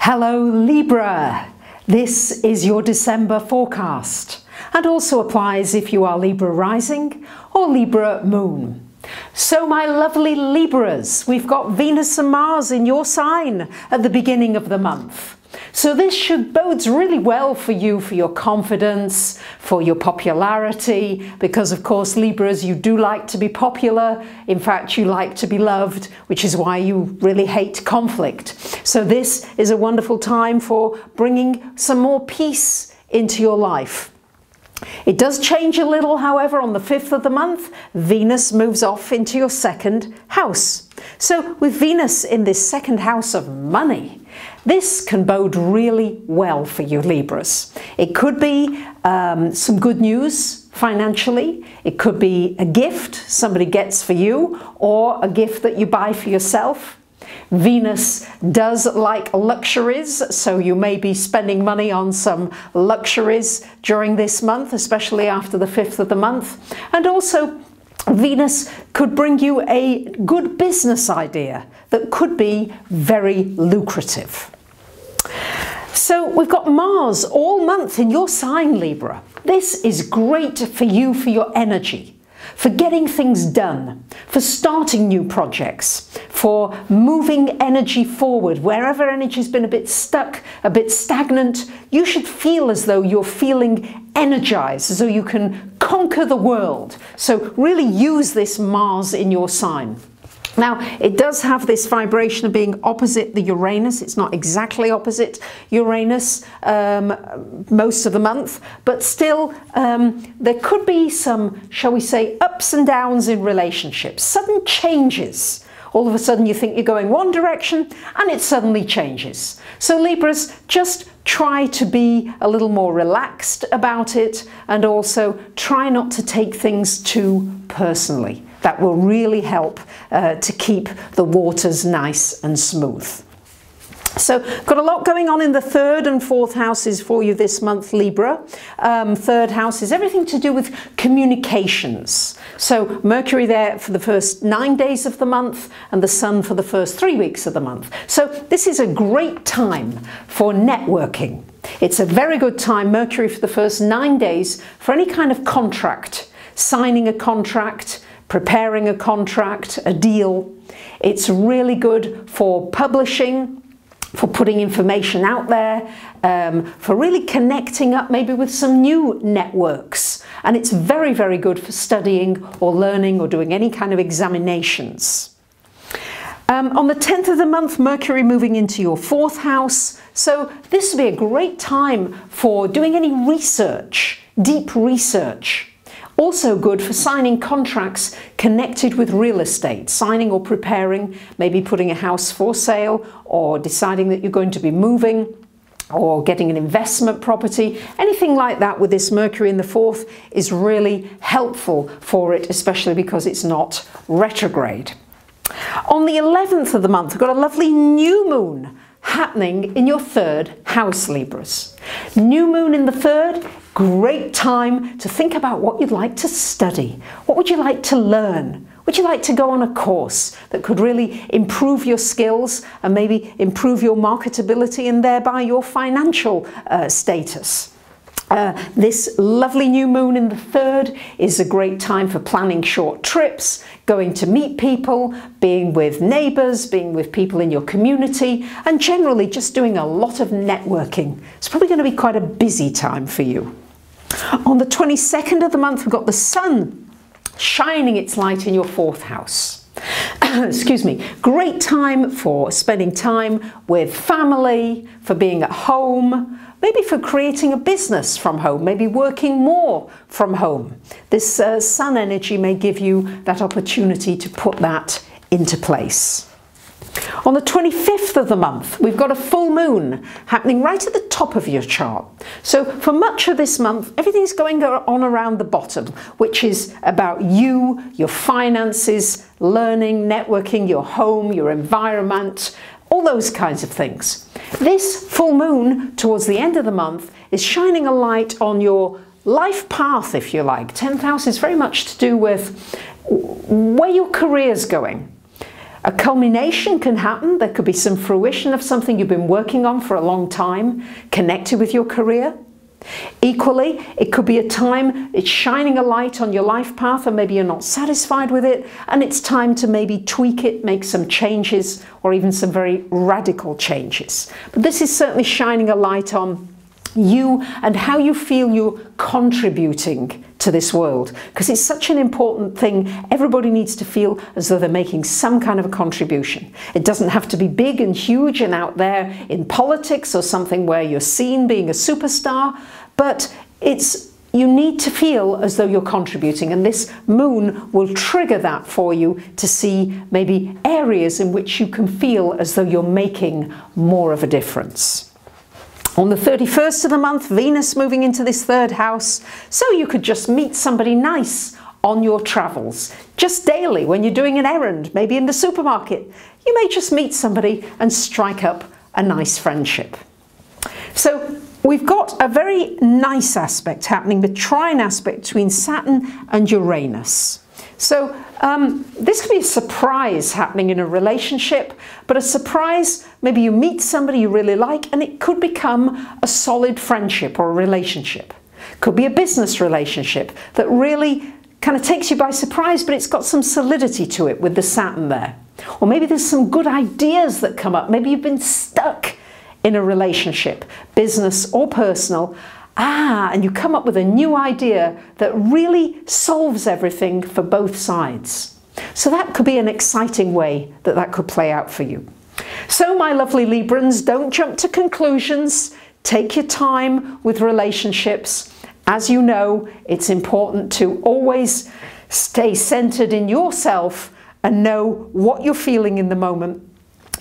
Hello Libra, this is your December forecast and also applies if you are Libra rising or Libra moon. So my lovely Libras, we've got Venus and Mars in your sign at the beginning of the month. So this bodes really well for you, for your confidence, for your popularity, because of course Libras, you do like to be popular. In fact, you like to be loved, which is why you really hate conflict. So this is a wonderful time for bringing some more peace into your life. It does change a little, however, on the 5th of the month, Venus moves off into your second house. So with Venus in this second house of money, this can bode really well for you Libras. It could be some good news financially. It could be a gift somebody gets for you or a gift that you buy for yourself. Venus does like luxuries, so you may be spending money on some luxuries during this month, especially after the 5th of the month. And also Venus could bring you a good business idea that could be very lucrative. So we've got Mars all month in your sign, Libra. This is great for you, for your energy, for getting things done, for starting new projects, for moving energy forward. Wherever energy's been a bit stuck, a bit stagnant, you should feel as though you're feeling energized, as though you can conquer the world. So really use this Mars in your sign. Now, it does have this vibration of being opposite the Uranus. It's not exactly opposite Uranus most of the month, but still there could be some, shall we say, ups and downs in relationships, sudden changes. All of a sudden you think you're going one direction and it suddenly changes. So Libras, just try to be a little more relaxed about it and also try not to take things too personally. That will really help to keep the waters nice and smooth. So got a lot going on in the 3rd and 4th houses for you this month, Libra. 3rd house is everything to do with communications. So Mercury there for the first 9 days of the month and the Sun for the first 3 weeks of the month. So this is a great time for networking. It's a very good time, Mercury for the first 9 days, for any kind of contract, signing a contract, preparing a contract, a deal. It's really good for publishing, for putting information out there, for really connecting up maybe with some new networks. And it's very, very good for studying or learning or doing any kind of examinations. On the 10th of the month, Mercury moving into your 4th house. So this would be a great time for doing any research, deep research. Also good for signing contracts connected with real estate, signing or preparing, maybe putting a house for sale or deciding that you're going to be moving or getting an investment property. Anything like that with this Mercury in the 4th is really helpful for it, especially because it's not retrograde. On the 11th of the month, we've got a lovely new moon happening in your 3rd house, Libras. New moon in the 3rd, great time to think about what you'd like to study. What would you like to learn? Would you like to go on a course that could really improve your skills and maybe improve your marketability and thereby your financial status? This lovely new moon in the 3rd is a great time for planning short trips, going to meet people, being with neighbours, being with people in your community, and generally just doing a lot of networking. It's probably going to be quite a busy time for you. On the 22nd of the month, we've got the Sun shining its light in your 4th house. Excuse me. Great time for spending time with family, for being at home, maybe for creating a business from home, maybe working more from home. This Sun energy may give you that opportunity to put that into place. On the 25th of the month, we've got a full moon happening right at the top of your chart. So for much of this month, everything's going on around the bottom, which is about you, your finances, learning, networking, your home, your environment, all those kinds of things. This full moon towards the end of the month is shining a light on your life path, if you like. 10th house is very much to do with where your career's going. A culmination can happen. There could be some fruition of something you've been working on for a long time, connected with your career. Equally, it could be a time it's shining a light on your life path and maybe you're not satisfied with it, and it's time to maybe tweak it, make some changes, or even some very radical changes. But this is certainly shining a light on you and how you feel you're contributing to this world, because it's such an important thing. Everybody needs to feel as though they're making some kind of a contribution. It doesn't have to be big and huge and out there in politics or something where you're seen being a superstar, but you need to feel as though you're contributing, and this moon will trigger that for you to see maybe areas in which you can feel as though you're making more of a difference. On the 31st of the month, Venus moving into this third house, so you could just meet somebody nice on your travels. Just daily, when you're doing an errand, maybe in the supermarket, you may just meet somebody and strike up a nice friendship. So we've got a very nice aspect happening, the trine aspect between Saturn and Uranus. So this could be a surprise happening in a relationship, but a surprise, maybe you meet somebody you really like and it could become a solid friendship or a relationship. Could be a business relationship that really kind of takes you by surprise, but it's got some solidity to it with the Saturn there. Or maybe there's some good ideas that come up. Maybe you've been stuck in a relationship, business or personal, and you come up with a new idea that really solves everything for both sides. So that could be an exciting way that could play out for you. So my lovely Librans, don't jump to conclusions. Take your time with relationships. As you know, it's important to always stay centered in yourself and know what you're feeling in the moment,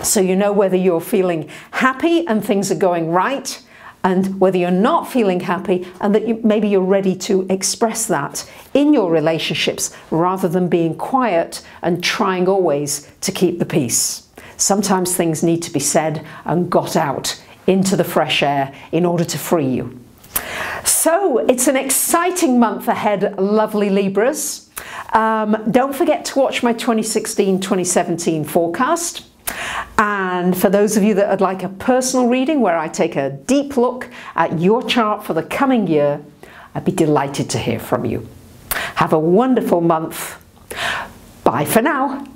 so you know whether you're feeling happy and things are going right, and whether you're not feeling happy and that maybe you're ready to express that in your relationships rather than being quiet and trying always to keep the peace. Sometimes things need to be said and got out into the fresh air in order to free you. So it's an exciting month ahead, lovely Libras. Don't forget to watch my 2016-2017 forecast. And for those of you that would like a personal reading where I take a deep look at your chart for the coming year, I'd be delighted to hear from you. Have a wonderful month. Bye for now.